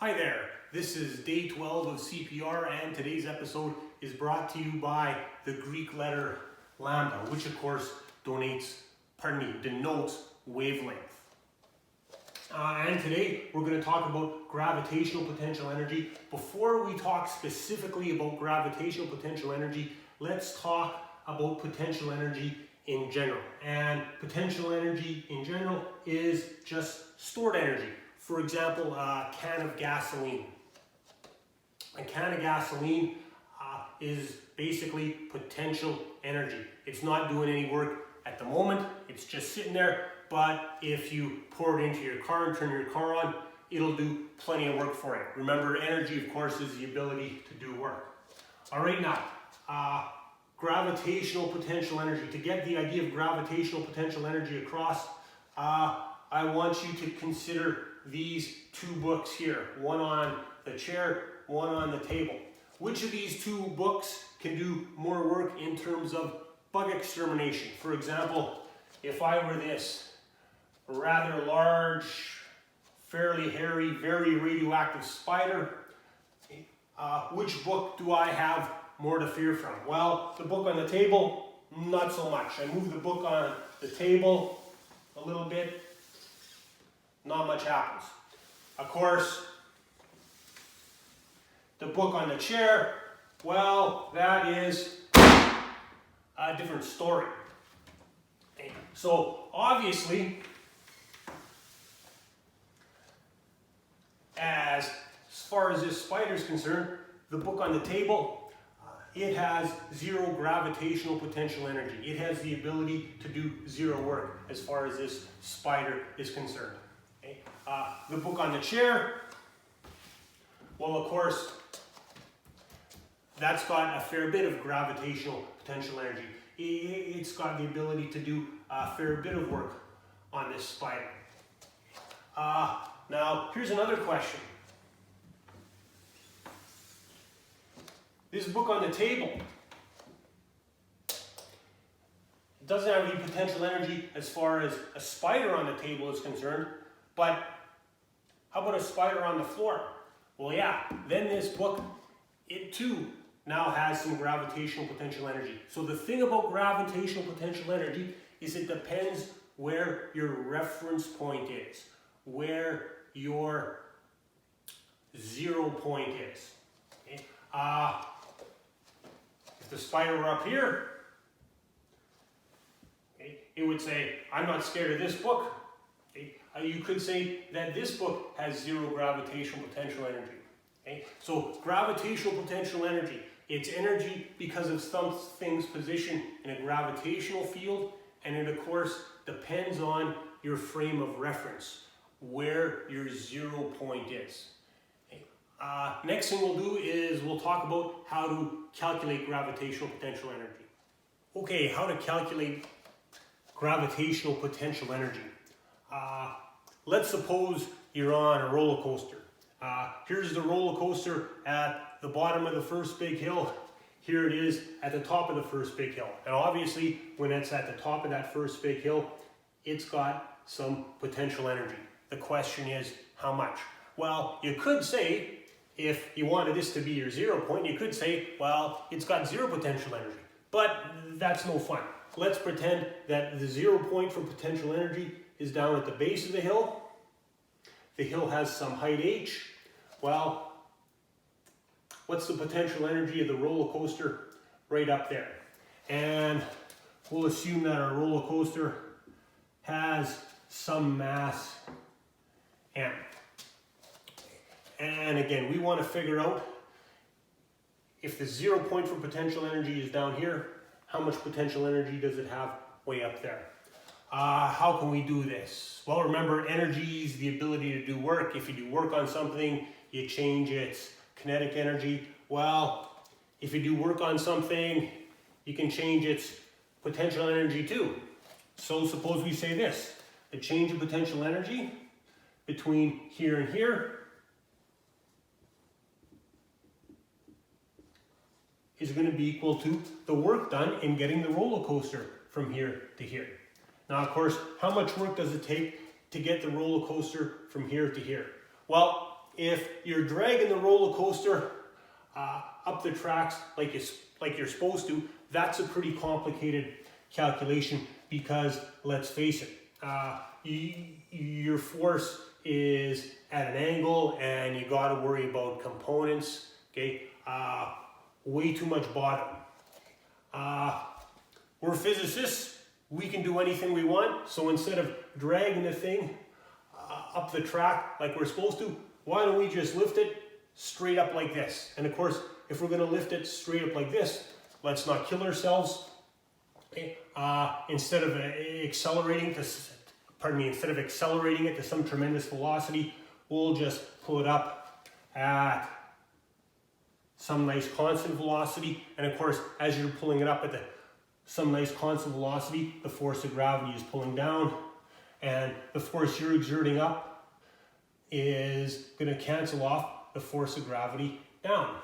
Hi there, this is day 12 of CPR and today's episode is brought to you by the Greek letter lambda, which of course denotes wavelength. And today we're going to talk about gravitational potential energy. Before we talk specifically about gravitational potential energy, let's talk about potential energy in general. And potential energy in general is just stored energy. For example, a can of gasoline. A can of gasoline is basically potential energy. It's not doing any work at the moment, it's just sitting there, but if you pour it into your car and turn your car on, it'll do plenty of work for you. Remember, energy, of course, is the ability to do work. All right, now, gravitational potential energy. To get the idea of gravitational potential energy across, I want you to consider these two books here, one on the chair, one on the table. Which of these two books can do more work in terms of bug extermination? For example, if I were this rather large, fairly hairy, very radioactive spider, which book do I have more to fear from? Well, the book on the table, not so much. I move the book on the table a little bit, not much happens. Of course, the book on the chair, well, that is a different story. Okay. So obviously, as far as this spider is concerned, the book on the table, it has zero gravitational potential energy. It has the ability to do zero work as far as this spider is concerned. Okay. The book on the chair, well, of course, that's got a fair bit of gravitational potential energy. It's got the ability to do a fair bit of work on this spider. Now, here's another question. This book on the table, it doesn't have any potential energy as far as a spider on the table is concerned, but how about a spider on the floor? Well, yeah, then this book, it too now has some gravitational potential energy. So the thing about gravitational potential energy is it depends where your reference point is, where your 0 point is. Okay? If the spider were up here, okay, it would say, I'm not scared of this book. Okay? You could say that this book has zero gravitational potential energy. Okay? So gravitational potential energy, it's energy because of something's position in a gravitational field, and it of course depends on your frame of reference, where your 0 point is. Okay? Next thing we'll do is we'll talk about how to calculate gravitational potential energy. Okay, how to calculate gravitational potential energy. Let's suppose you're on a roller coaster. Here's the roller coaster at the bottom of the first big hill. Here it is at the top of the first big hill. And obviously, when it's at the top of that first big hill, it's got some potential energy. The question is, how much? Well, you could say, if you wanted this to be your 0 point, you could say, well, it's got zero potential energy. But that's no fun. Let's pretend that the 0 point for potential energy is down at the base of the hill. The hill has some height h. Well, what's the potential energy of the roller coaster right up there? And we'll assume that our roller coaster has some mass m. And again, we want to figure out if the 0 point for potential energy is down here, how much potential energy does it have way up there? How can we do this? Well, remember, energy is the ability to do work. If you do work on something, you change its kinetic energy. Well, if you do work on something, you can change its potential energy too. So suppose we say this, the change of potential energy between here and here is going to be equal to the work done in getting the roller coaster from here to here. Now, of course, how much work does it take to get the roller coaster from here to here? Well, if you're dragging the roller coaster up the tracks like you're supposed to, that's a pretty complicated calculation because let's face it, your force is at an angle and you got to worry about components. Okay, way too much bottom. We're physicists, we can do anything we want, so instead of dragging the thing up the track like we're supposed to, why don't we just lift it straight up like this? And of course, if we're going to lift it straight up like this, let's not kill ourselves. Okay? Instead of accelerating it to some tremendous velocity, we'll just pull it up at some nice constant velocity. And of course, as you're pulling it up at some nice constant velocity, the force of gravity is pulling down, and the force you're exerting up is going to cancel off the force of gravity down.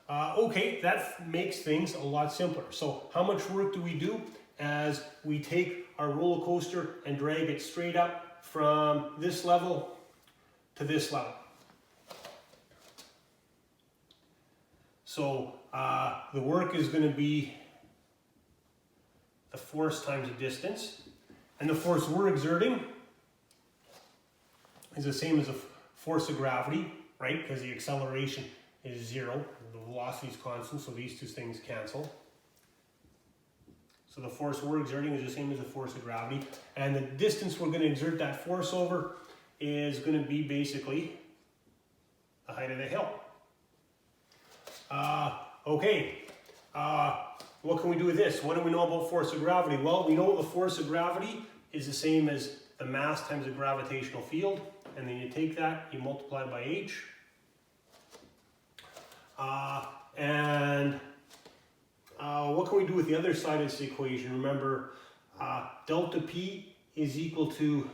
Okay, that makes things a lot simpler. So how much work do we do as we take our roller coaster and drag it straight up from this level to this level? So the work is going to be the force times the distance, and the force we're exerting is the same as the force of gravity, right? Because the acceleration is 0, the velocity is constant, so these two things cancel. So the force we're exerting is the same as the force of gravity, and the distance we're going to exert that force over is going to be basically the height of the hill. Okay, what can we do with this? What do we know about force of gravity? Well, we know the force of gravity is the same as the mass times the gravitational field, and then you take that, you multiply by h. What can we do with the other side of this equation? Remember, delta P is equal to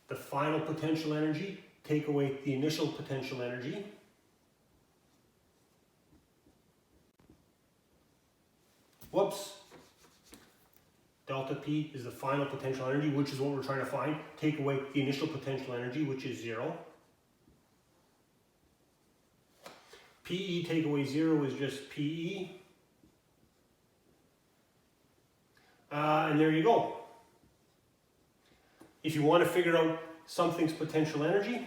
the final potential energy, take away the initial potential energy. Whoops. Delta P is the final potential energy, which is what we're trying to find. Take away the initial potential energy, which is 0. P.E. take away 0 is just P.E. And there you go. If you want to figure out something's potential energy,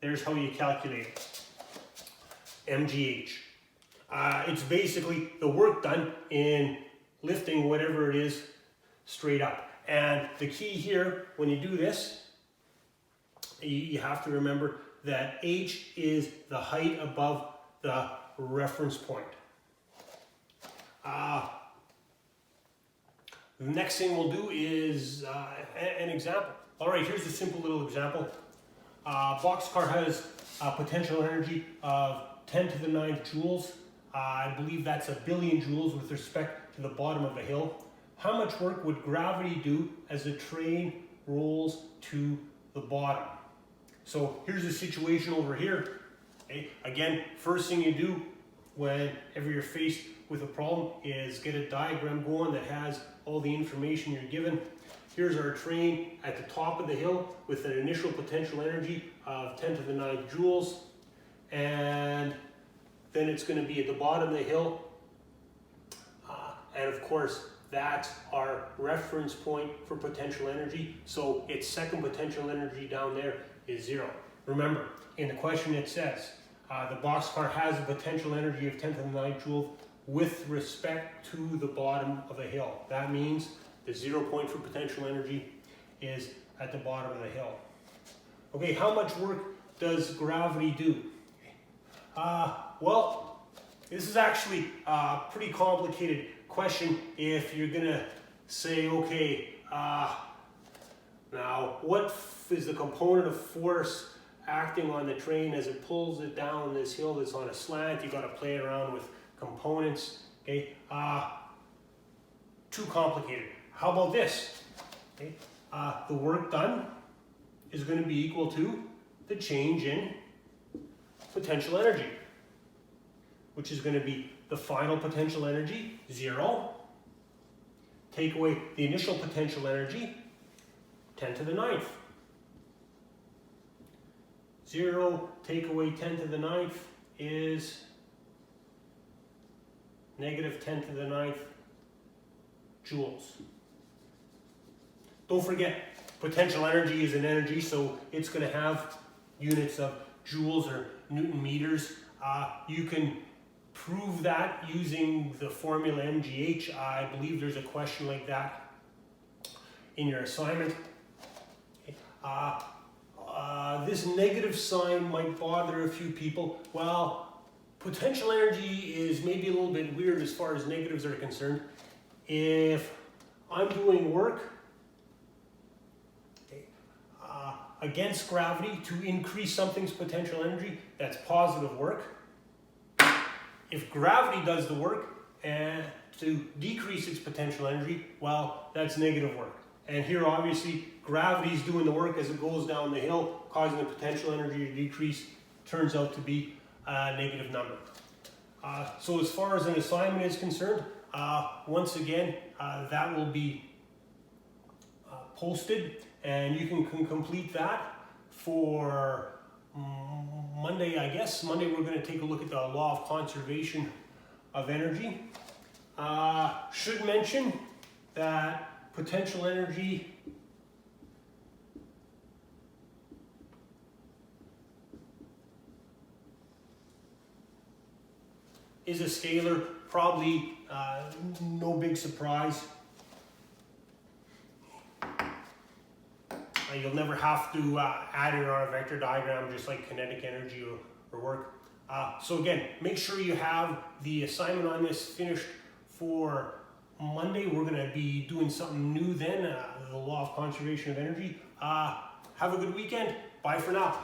there's how you calculate it. MGH. It's basically the work done in lifting whatever it is straight up. And the key here, when you do this, you have to remember that h is the height above the reference point. The next thing we'll do is an example. All right, here's a simple little example. Boxcar has a potential energy of 10 to the 9th joules. I believe that's 1 billion joules with respect to the bottom of a hill. How much work would gravity do as the train rolls to the bottom? So here's the situation over here. Okay? Again, first thing you do whenever you're faced with a problem is get a diagram going that has all the information you're given. Here's our train at the top of the hill with an initial potential energy of 10 to the 9th joules. And then it's going to be at the bottom of the hill. And of course, that's our reference point for potential energy. So its second potential energy down there is 0. Remember, in the question it says, the boxcar has a potential energy of 10 to the 9th joule with respect to the bottom of a hill. That means the 0 point for potential energy is at the bottom of the hill. Okay, how much work does gravity do? Well, this is actually a pretty complicated question if you're gonna say, okay, now what is the component of force acting on the train as it pulls it down this hill that's on a slant? You got to play around with components. Okay, too complicated. How about this? Okay, the work done is going to be equal to the change in potential energy, which is going to be the final potential energy, 0. Take away the initial potential energy, 10 to the 9th. 0 take away 10 to the 9th is negative 10 to the 9th joules. Don't forget, potential energy is an energy, so it's going to have units of joules or Newton meters. You can prove that using the formula MGH. I believe there's a question like that in your assignment. This negative sign might bother a few people. Well, potential energy is maybe a little bit weird as far as negatives are concerned. If I'm doing work against gravity to increase something's potential energy, that's positive work. If gravity does the work and to decrease its potential energy, well, that's negative work. And here, obviously, gravity is doing the work as it goes down the hill, causing the potential energy to decrease. Turns out to be a negative number. So as far as an assignment is concerned, once again, that will be posted, and you can complete that for Monday, I guess. Monday we're going to take a look at the law of conservation of energy. Should mention that potential energy is a scalar, probably no big surprise. You'll never have to add it on a vector diagram, just like kinetic energy or work. So again, make sure you have the assignment on this finished for Monday. We're going to be doing something new then, the law of conservation of energy. Have a good weekend. Bye for now.